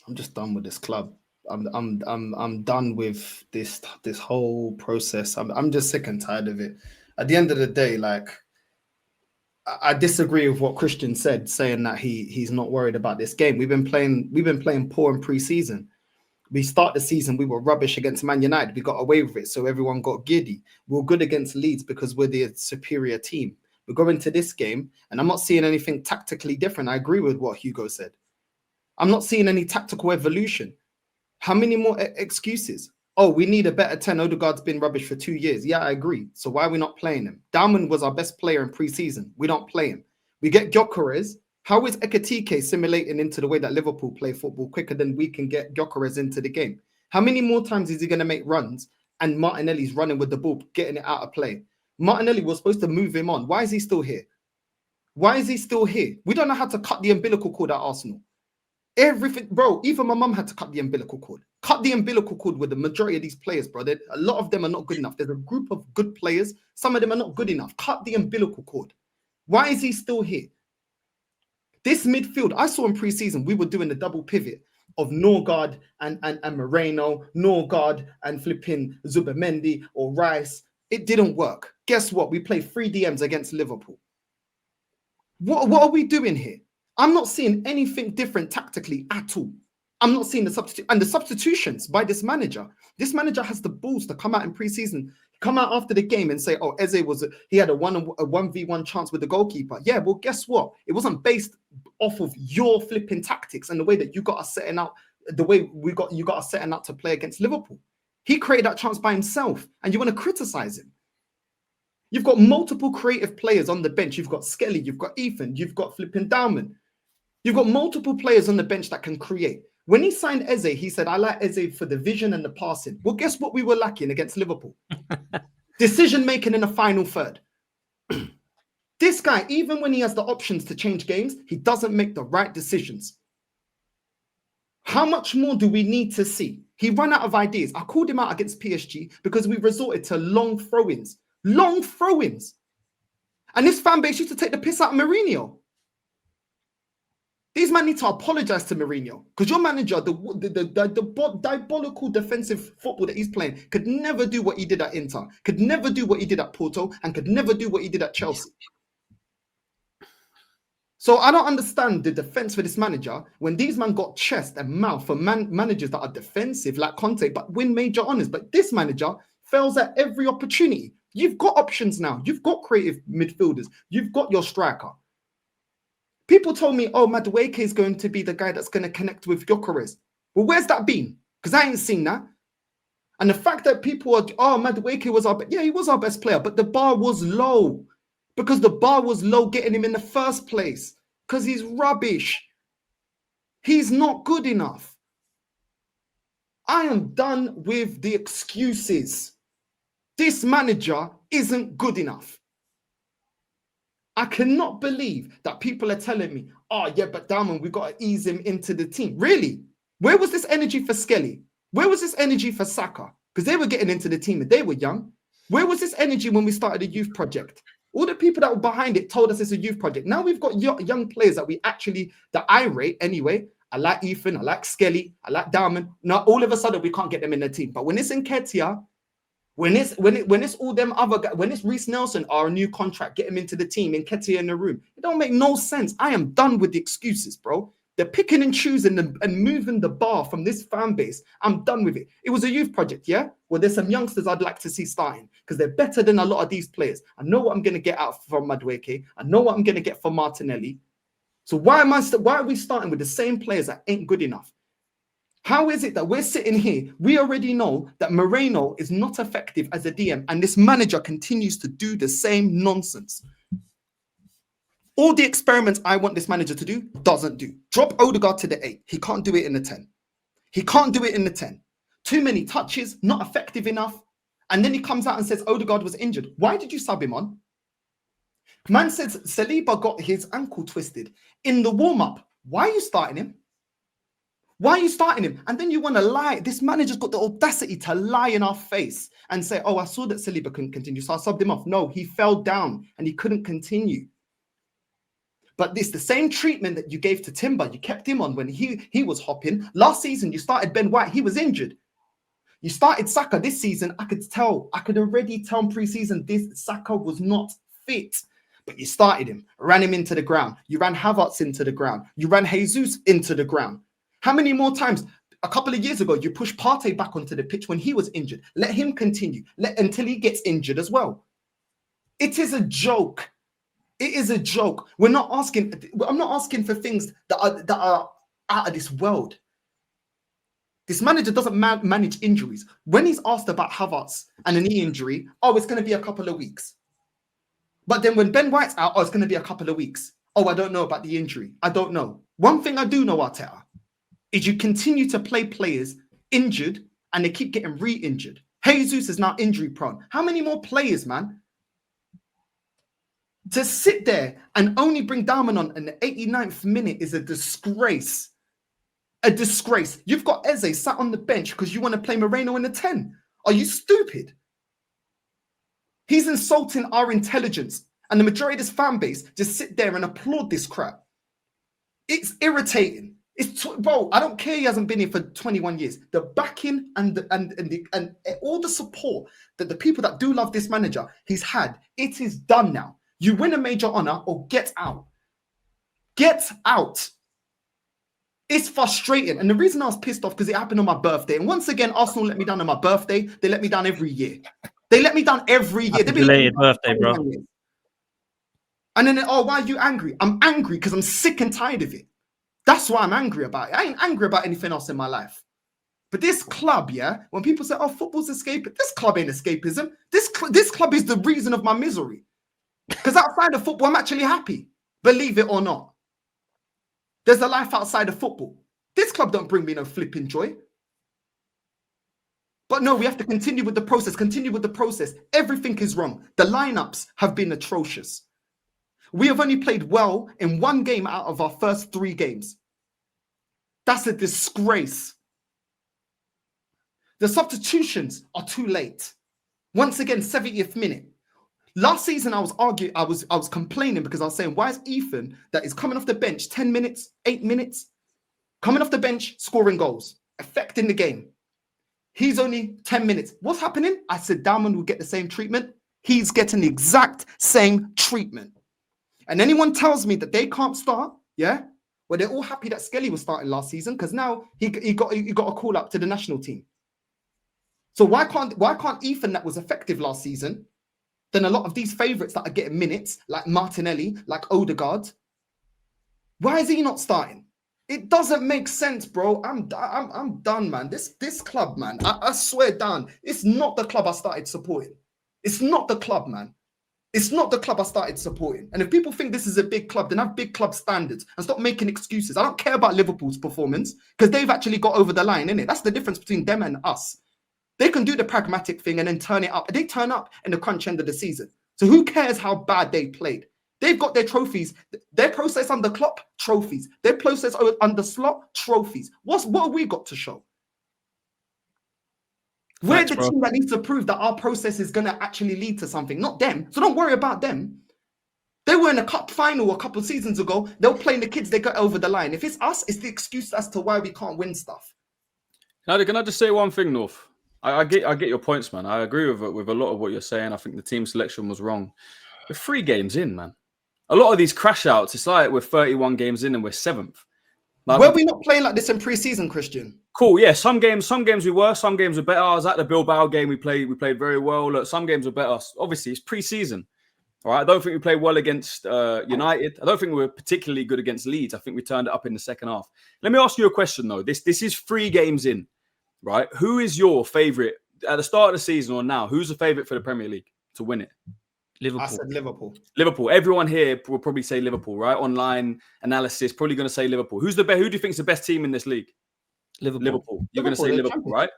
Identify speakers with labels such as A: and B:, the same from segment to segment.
A: I'm just done with this club. I'm done with this whole process. I'm just sick and tired of it. At the end of the day, like I disagree with what Christian said, saying that he's not worried about this game. We've been playing poor in pre-season. We start the season, we were rubbish against Man United. We got away with it, so everyone got giddy. We are good against Leeds because we're the superior team. We go into this game, and I'm not seeing anything tactically different. I agree with what Hugo said. I'm not seeing any tactical evolution. How many more excuses? Oh, we need a better 10. Odegaard's been rubbish for 2 years. Yeah, I agree. So why are we not playing him? Dalman was our best player in pre-season. We don't play him. We get Gyökeres. How is Ekitike simulating into the way that Liverpool play football quicker than we can get Gyökeres into the game? How many more times is he going to make runs and Martinelli's running with the ball, getting it out of play? Martinelli was supposed to move him on. Why is he still here? Why is he still here? We don't know how to cut the umbilical cord at Arsenal. Everything, bro, even my mum had to cut the umbilical cord. Cut the umbilical cord with the majority of these players, bro. A lot of them are not good enough. There's a group of good players. Some of them are not good enough. Cut the umbilical cord. Why is he still here? This midfield, I saw in pre-season, we were doing the double pivot of Norgard and Moreno, Norgard and flipping Zubimendi or Rice. It didn't work. Guess what? We played 3 DMs against Liverpool. What are we doing here? I'm not seeing anything different tactically at all. I'm not seeing the substitutions by this manager. This manager has the balls to come out in pre-season, come out after the game and say, "Oh, Eze he had a 1v1 chance with the goalkeeper." Yeah, well, guess what? It wasn't based off of your flipping tactics and the way that you got us setting out, the way you got us setting out to play against Liverpool. He created that chance by himself, and you want to criticize him. You've got multiple creative players on the bench. You've got Skelly, you've got Ethan, you've got flipping Dowman. You've got multiple players on the bench that can create. When he signed Eze, he said, "I like Eze for the vision and the passing." Well, guess what we were lacking against Liverpool? Decision-making in the final third. This guy, even when he has the options to change games, he doesn't make the right decisions. How much more do we need to see? He ran out of ideas. I called him out against PSG because we resorted to long throw-ins. Long throw-ins. And this fan base used to take the piss out of Mourinho. These men need to apologize to Mourinho because your manager, the diabolical defensive football that he's playing, could never do what he did at Inter, could never do what he did at Porto, and could never do what he did at Chelsea. So I don't understand the defense for this manager when these men got chest and mouth for managers that are defensive like Conte, but win major honors. But this manager fails at every opportunity. You've got options now. You've got creative midfielders. You've got your striker. People told me, "Oh, Madueke is going to be the guy that's going to connect with Gyökeres." Well, where's that been? Because I ain't seen that. And the fact that people are, "Oh, Madueke was he was our best player," but the bar was low. Because the bar was low getting him in the first place. Because he's rubbish. He's not good enough. I am done with the excuses. This manager isn't good enough. I cannot believe that people are telling me, "Oh, yeah, but Dalman, we've got to ease him into the team." Really? Where was this energy for Skelly? Where was this energy for Saka? Because they were getting into the team and they were young. Where was this energy when we started a youth project? All the people that were behind it told us it's a youth project. Now we've got young players that I rate anyway. I like Ethan, I like Skelly, I like Dalman. Now all of a sudden we can't get them in the team. But when it's Nketiah, when it's all them other guys, when it's Reece Nelson, our new contract, get him into the team, Nketiah in the room. It don't make no sense. I am done with the excuses, bro. They're picking and choosing and moving the bar from this fan base. I'm done with it. It was a youth project, yeah? Well, there's some youngsters I'd like to see starting because they're better than a lot of these players. I know what I'm going to get out from Madueke. I know what I'm going to get from Martinelli. So why are we starting with the same players that ain't good enough? How is it that we're sitting here? We already know that Moreno is not effective as a DM, and this manager continues to do the same nonsense. All the experiments I want this manager to do, doesn't do. Drop Odegaard to the 8. He can't do it in the 10. He can't do it in the 10. Too many touches, not effective enough. And then he comes out and says Odegaard was injured. Why did you sub him on? Man says Saliba got his ankle twisted in the warm-up. Why are you starting him? Why are you starting him? And then you want to lie. This manager's got the audacity to lie in our face and say, "Oh, I saw that Saliba couldn't continue, so I subbed him off." No, he fell down and he couldn't continue. But it's the same treatment that you gave to Timber. You kept him on when he was hopping. Last season, you started Ben White. He was injured. You started Saka this season. I could already tell in pre-season this Saka was not fit. But you started him, ran him into the ground. You ran Havertz into the ground. You ran Jesus into the ground. How many more times? A couple of years ago, you pushed Partey back onto the pitch when he was injured. Let him continue until he gets injured as well. It is a joke. It is a joke. I'm not asking for things that are out of this world. This manager doesn't manage injuries. When he's asked about Havertz and a knee injury, it's going to be a couple of weeks. But then when Ben White's out, it's going to be a couple of weeks. I don't know about the injury. I don't know. One thing I do know, Arteta, is you continue to play players injured and they keep getting re-injured. Jesus is now injury prone. How many more players, man? To sit there and only bring Diamond on in the 89th minute is a disgrace. A disgrace. You've got Eze sat on the bench because you want to play Moreno in the 10. Are you stupid? He's insulting our intelligence. And the majority of this fan base just sit there and applaud this crap. It's irritating. Bro, I don't care he hasn't been here for 21 years. The backing and all the support that the people that do love this manager he's had, it is done now. You win a major honor or get out. Get out. It's frustrating. And the reason I was pissed off because it happened on my birthday. And once again, Arsenal let me down on my birthday. They let me down every year. They let me down every year.
B: Happy belated birthday, bro.
A: And then, why are you angry? I'm angry because I'm sick and tired of it. That's why I'm angry about it. I ain't angry about anything else in my life. But this club, when people say, football's escapism, this club ain't escapism. This club is the reason of my misery. Because outside of football, I'm actually happy. Believe it or not. There's a life outside of football. This club don't bring me no flipping joy. But no, we have to continue with the process. Everything is wrong. The lineups have been atrocious. We have only played well in one game out of our first 3 games. That's a disgrace. The substitutions are too late. Once again, 70th minute. Last season, I was complaining because I was saying, why is Ethan, that is coming off the bench 10 minutes, 8 minutes, coming off the bench, scoring goals, affecting the game? He's only 10 minutes. What's happening? I said Diamond will get the same treatment. He's getting the exact same treatment. And anyone tells me that they can't start, well, they're all happy that Skelly was starting last season because now he got a call up to the national team. So why can't Ethan, that was effective last season, then a lot of these favourites that are getting minutes, like Martinelli, like Odegaard, why is he not starting? It doesn't make sense, bro. I'm done, man. This club, man, I swear down, it's not the club I started supporting. It's not the club, man. It's not the club I started supporting. And if people think this is a big club, then have big club standards and stop making excuses. I don't care about Liverpool's performance because they've actually got over the line, innit? That's the difference between them and us. They can do the pragmatic thing and then turn it up. They turn up in the crunch end of the season. So who cares how bad they played? They've got their trophies. Their process under Klopp, trophies. Their process under Slot, trophies. What have we got to show? We're the team that needs to prove that our process is going to actually lead to something, not them. So don't worry about them. They were in a cup final a couple of seasons ago. They'll play the kids, they got over the line. If it's us, it's the excuse as to why we can't win stuff.
C: Can I just say one thing, North? I get your points, man. I agree with a lot of what you're saying. I think the team selection was wrong. We're 3 games in, man. A lot of these crash outs, it's like we're 31 games in and we're 7th. Like,
A: were we not playing like this in pre-season, Christian?
C: Cool, yeah. Some games we were, some games were better. I was at the Bilbao game. We played very well. Look, some games were better. Obviously, it's pre-season. All right. I don't think we played well against United. I don't think we were particularly good against Leeds. I think we turned it up in the second half. Let me ask you a question though. This is 3 games in, right? Who is your favourite at the start of the season or now? Who's the favourite for the Premier League to win it?
B: Liverpool.
A: I said Liverpool.
C: Liverpool. Everyone here will probably say Liverpool, right? Online analysis probably going to say Liverpool. Who do you think is the best team in this league? Liverpool. You're going to say Liverpool, right?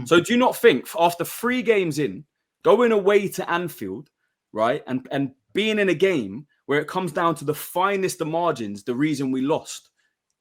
C: So do you not think after 3 games in, going away to Anfield, right, and being in a game where it comes down to the finest of margins, the reason we lost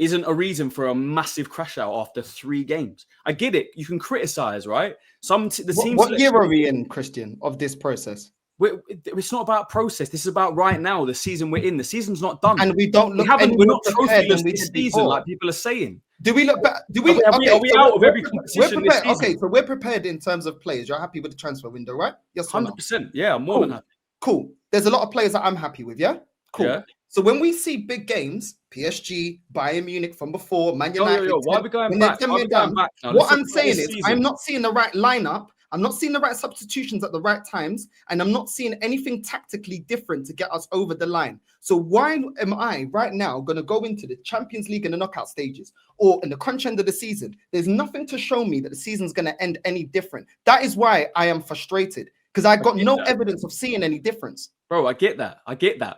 C: isn't a reason for a massive crash out after 3 games? I get it. You can criticize, right?
A: What year are we in, Christian, of this process?
C: It's not about process. This is about right now, the season we're in. The season's not done.
A: And we don't look
C: we're not
A: prepared
C: trophyless
A: than we
C: this
A: did
C: season,
A: before.
C: like people are saying.
A: Do we look back? Do we?
C: Are we out of every competition this season?
A: Okay, so we're prepared in terms of players. You're happy with the transfer window, right? Yes or no?
C: 100%. Yeah, I'm more than happy.
A: Cool. There's a lot of players that I'm happy with, yeah? Cool.
C: Yeah.
A: So when we see big games, PSG, Bayern Munich from before, Man United,
C: why are we going back?
A: What I'm saying is, I'm not seeing the right lineup. I'm not seeing the right substitutions at the right times, and I'm not seeing anything tactically different to get us over the line. So why am I right now going to go into the Champions League in the knockout stages or in the crunch end of the season? There's nothing to show me that the season's going to end any different. That is why I am frustrated, because I got no evidence of seeing any difference.
C: Bro, I get that.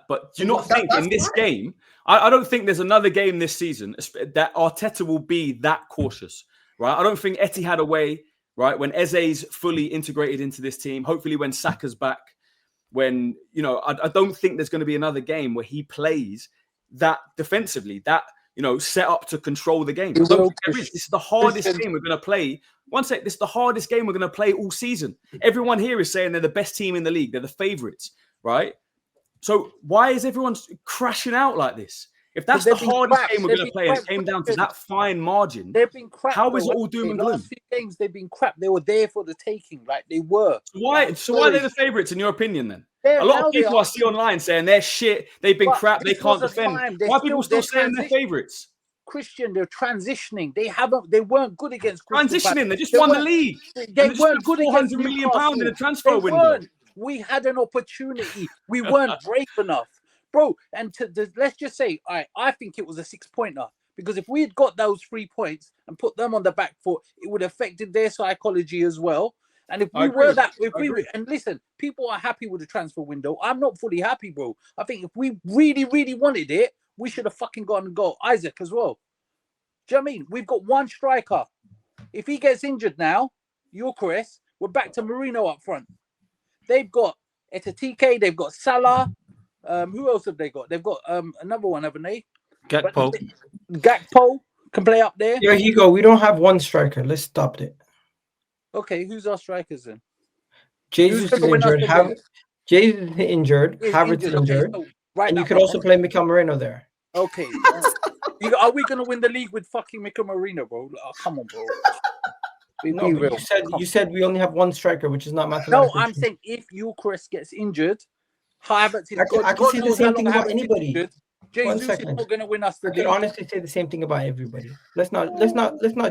C: But do you not think in this game, I don't think there's another game this season that Arteta will be that cautious, right? I don't think Etihad away, right? When Eze's fully integrated into this team, hopefully when Saka's back, when, I don't think there's going to be another game where he plays that defensively, that, set up to control the game. This is the hardest game we're going to play. One sec, this is the hardest game we're going to play all season. Everyone here is saying they're the best team in the league. They're the favourites, right? So why is everyone crashing out like this? If that's the hardest game we're going to play and it came down to that fine margin,
B: they've been crap.
C: How is it all doom and gloom?
B: Last few games, they've been crap. They were there for the taking, like they were.
C: Why are they the favourites in your opinion then? A lot of people I see online saying they're shit, they've been crap, they can't defend. Why are people still saying they're favourites?
B: Christian, they're transitioning. They weren't good against
C: transitioning. They just won the league.
B: They weren't good against
C: £400 million in the transfer window.
B: We had an opportunity. We weren't brave enough, bro. And let's just say, I think it was a 6-pointer, because if we had got those 3 points and put them on the back foot, it would have affected their psychology as well. And if we were that, and listen, people are happy with the transfer window. I'm not fully happy, bro. I think if we really, really wanted it, we should have fucking gone and got Isaac as well. Do you know what I mean? We've got one striker. If he gets injured now, Gyökeres, we're back to Mourinho up front. They've got Etitike, they've got Salah. Who else have they got? They've got another one, haven't they? Gakpo can play up there.
D: Here you go. We don't have one striker. Let's stop it.
B: Okay, who's our strikers then?
D: Jesus is injured. Jesus is injured. Havertz is injured. Okay, so and you could also play Mikel Merino there.
B: Okay. Are we going to win the league with fucking Mikel Merino, bro? Oh, come on, bro.
D: No, you said we only have one striker, which is not mathematical.
B: No, I'm saying if Gyökeres gets injured, Havertz is
D: I can say the same thing about anybody.
B: Jesus is not going to win us the league.
D: I can honestly say the same thing about everybody. Let's not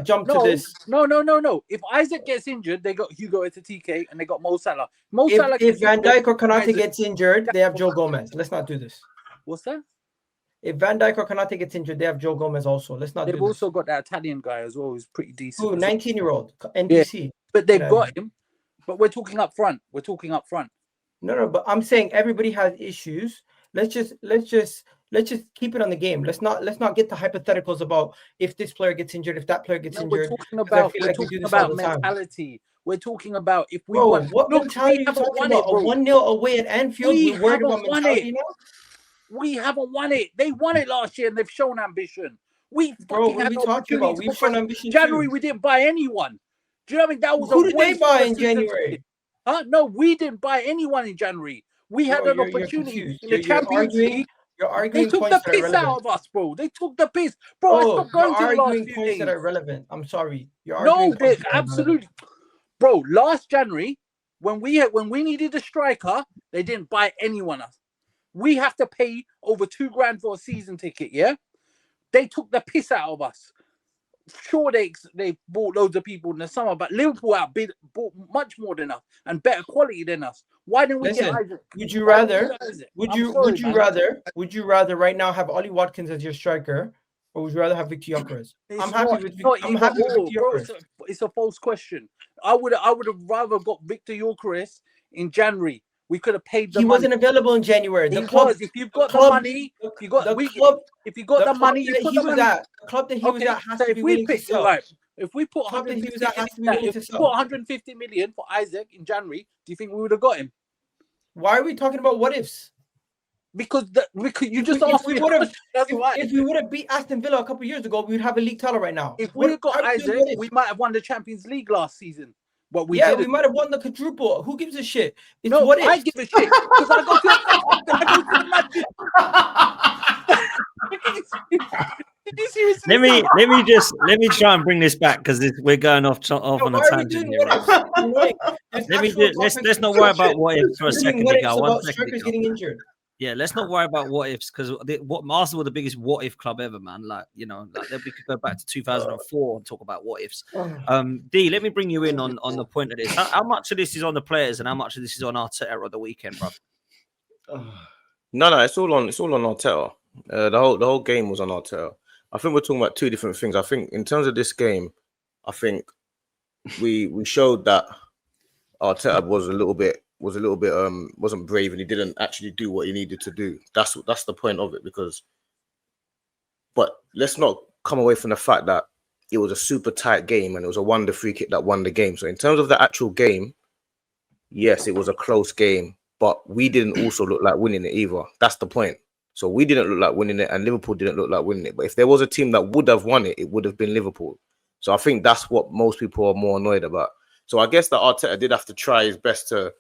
D: jump to this.
B: No. If Isaac gets injured, they got Hugo Etitike and they got Mo Salah.
D: If Van Dijk or Konate gets injured, they have Joe Gomez. Let's not do this.
B: What's that?
D: If Van Dijk or Konate gets injured, they have Joe Gomez also. Let's not.
B: They've also got that Italian guy as well, who's pretty decent.
D: Who? 19-year-old NBC.
B: Yeah, but they've got him. But we're talking up front.
D: No. But I'm saying everybody has issues. Let's just keep it on the game. Let's not get the hypotheticals about if this player gets injured, if that player gets injured.
B: We're talking about mentality. We're talking about if we
D: won. What mentality are you talking about? A 1-0 away at Anfield. We're worried about mentality now?
B: We haven't won it. They won it last year and they've shown ambition.
D: What are we talking about? We've shown ambition.
B: January, we didn't buy anyone. Do you know what I mean? That was
D: who did they buy in January?
B: No, we didn't buy anyone in January. We had an opportunity in the Champions League.
D: You're arguing
B: they took the piss out of us, bro. They took the piss, bro. Stop going to the last few
D: points that are relevant. I'm sorry.
B: No, absolutely, bro. Last January, when we needed a striker, they didn't buy anyone else. We have to pay over $2,000 for a season ticket. Yeah, they took the piss out of us. Sure, they bought loads of people in the summer, but Liverpool bought much more than us and better quality than us. Why didn't we get Isaac?
D: Would you rather right now have Ollie Watkins as your striker, or would you rather have Victor Gyökeres? I'm happy with Victor Gyökeres.
B: It's a false question. I would have rather got Victor Gyökeres in January. We could have paid the money.
D: He wasn't available in January.
B: If you've got the money, the club that he was at has to be willing to sell. Right, if we put 150 million for Isaac in January, do you think we would have got him?
D: Why are we talking about what ifs?
B: Because you just asked me.
D: If we would have beat Aston Villa a couple of years ago, we would have a league title right now.
B: If we had got Isaac, we might have won the Champions League last season. What we
D: Yeah,
B: did.
D: we might have won the quadruple. Who gives a shit? It's
B: No,
D: what
B: I
D: if.
B: give a shit because I go to the matches. Did you seriously?
E: Let me try and bring this back because we're going off on a
D: Why are we
E: tangent
D: doing
E: here.
D: what ifs? It's annoying. There's actual
E: let's not worry about what ifs for a
D: Doing
E: second.
D: what ifs
E: One
D: about
E: second,
D: strikers getting injured.
E: Yeah, let's not worry about what ifs because what Arsenal were the biggest what if club ever, man. Like we could go back to 2004 and talk about what ifs. D, let me bring you in on the point of this. How much of this is on the players and how much of this is on Arteta at the weekend, bro?
F: No, it's all on Arteta. The whole game was on Arteta. I think we're talking about two different things. I think in terms of this game, I think we showed that Arteta was a little bit wasn't brave and he didn't actually do what he needed to do. That's the point of it but let's not come away from the fact that it was a super tight game and it was a wonder free kick that won the game. So in terms of the actual game, yes, it was a close game, but we didn't also look like winning it either. That's the point. So we didn't look like winning it and Liverpool didn't look like winning it. But if there was a team that would have won it, it would have been Liverpool. So I think that's what most people are more annoyed about. So I guess that Arteta did have to try his best to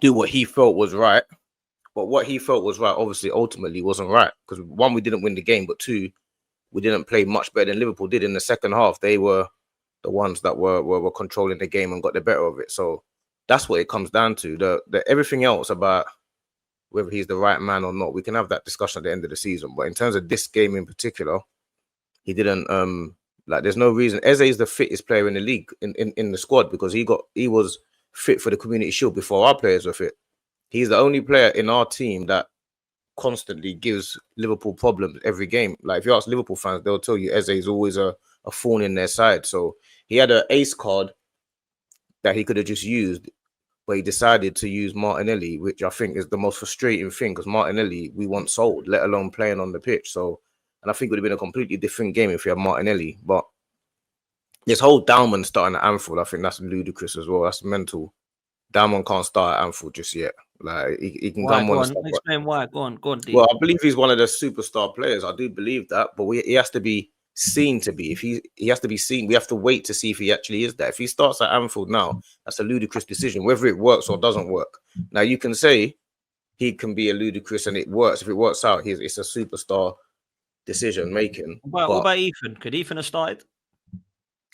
F: do what he felt was right. But what he felt was right, obviously, ultimately wasn't right. Because one, we didn't win the game, but two, we didn't play much better than Liverpool did in the second half. They were the ones that were controlling the game and got the better of it. So that's what it comes down to. The everything else about whether he's the right man or not, we can have that discussion at the end of the season. But in terms of this game in particular, he didn't there's no reason. Eze is the fittest player in the league in the squad because he was fit for the Community Shield before our players were fit. He's the only player in our team that constantly gives Liverpool problems every game. Like if you ask Liverpool fans, they'll tell you Eze is always a thorn in their side. So he had an ace card that he could have just used, but he decided to use Martinelli, which I think is the most frustrating thing because Martinelli we want sold, let alone playing on the pitch. So, and I think it would have been a completely different game if you had Martinelli. But this whole Dalman starting at Anfield, I think that's ludicrous as well. That's mental. Dalman can't start at Anfield just yet. Like he can come on.
E: Explain why. Go on, D.
F: Well, I believe he's one of the superstar players. I do believe that, but he has to be seen to be. If he has to be seen, we have to wait to see if he actually is that. If he starts at Anfield now, that's a ludicrous decision, whether it works or doesn't work. Now you can say he can be a ludicrous and it works. If it works out, it's a superstar decision making.
E: What about Ethan? Could Ethan have started?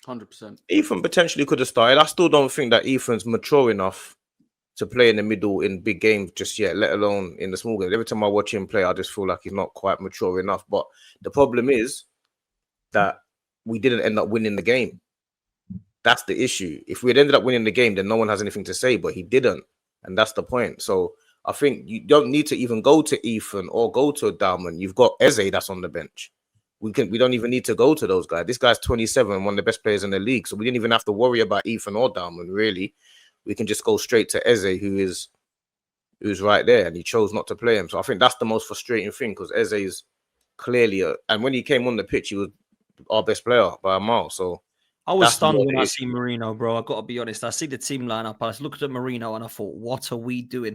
C: 100%.
F: Ethan potentially could have started. I still don't think that Ethan's mature enough to play in the middle in big games just yet, let alone in the small games. Every time I watch him play, I just feel like he's not quite mature enough. But the problem is that we didn't end up winning the game. That's the issue. If we had ended up winning the game, then no one has anything to say, but he didn't. And that's the point. So I think you don't need to even go to Ethan or go to Dalman. You've got Eze that's on the bench. We don't even need to go to those guys. This guy's 27, one of the best players in the league. So we didn't even have to worry about Ethan or Dalman, really. We can just go straight to Eze, who's right there, and he chose not to play him. So I think that's the most frustrating thing because Eze is clearly and when he came on the pitch, he was our best player by a mile. So
E: I was stunned when I see Marino, bro. I got to be honest. I see the team lineup. I looked at Marino and I thought, what are we doing?